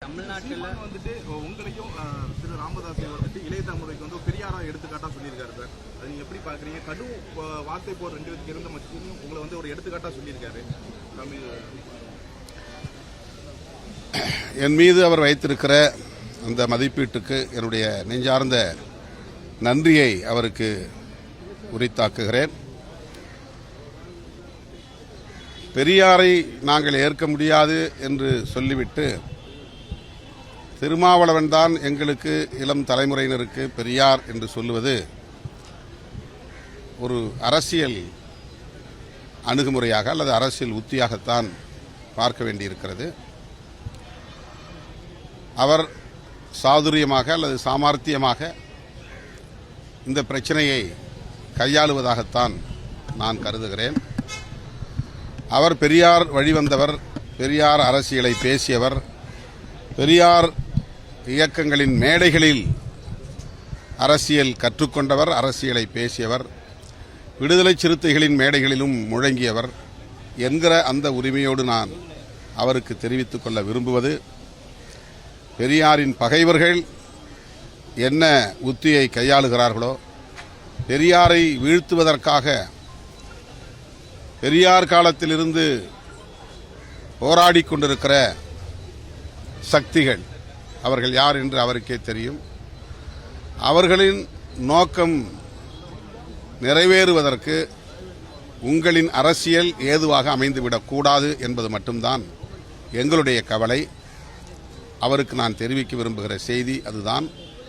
தமிழ்நாட்டில் வந்துட்டு உங்களையும் திரு ராமதாஸை வந்துட்டு இளைய தலைமுறைக்கு வந்து பெரியாரா எடுத்துக்காட்டா சொல்லியிருக்காரு சார். அது நீங்க எப்படி பாக்குறீங்க? கடும் வார்த்தை போர் 2 பேருக்கு இருந்த மத்தியும் உங்களை வந்து ஒரு எடுத்துக்காட்டா சொல்லியிருக்காரு. என் மீது அவர் வைத்திருக்கிற அந்த மதிப்பீட்டுக்கு என்னுடைய நெஞ்சார்ந்த நன்றியை அவருக்கு உரித்தாக்குகிறேன். பெரியாரை நாங்கள் ஏற்க முடியாது என்று சொல்லிவிட்டு திருமாவளவன் தான் எங்களுக்கு இளம் தலைமுறையினருக்கு பெரியார் என்று சொல்லுவது ஒரு அரசியல் அணுகுமுறையாக அல்லது அரசியல் உத்தியாகத்தான் பார்க்க வேண்டியிருக்கிறது. அவர் சாதுரியமாக அல்லது சாமர்த்தியமாக இந்த பிரச்சனையை கையாளுவதாகத்தான் நான் கருதுகிறேன். அவர் பெரியார் வழிவந்தவர், பெரியார் அரசியலை பேசியவர், பெரியார் இயக்கங்களின் மேடைகளில் அரசியல் கற்றுக்கொண்டவர், அரசியலை பேசியவர், விடுதலை சிறுத்தைகளின் மேடைகளிலும் முழங்கியவர் என்கிற அந்த உரிமையோடு நான் அவருக்கு தெரிவித்துக் கொள்ள விரும்புவது, பெரியாரின் பகைவர்கள் என்ன உத்தியை கையாளுகிறார்களோ, பெரியாரை வீழ்த்துவதற்காக பெரியார் காலத்திலிருந்து போராடிக் கொண்டிருக்கிற சக்திகள் அவர்கள் யார் என்று அவருக்கே தெரியும். அவர்களின் நோக்கம் நிறைவேறுவதற்கு உங்களின் அரசியல் ஏதுவாக அமைந்துவிடக்கூடாது என்பது மட்டும்தான் எங்களுடைய கவலை. அவருக்கு நான் தெரிவிக்க விரும்புகிற செய்தி அதுதான்.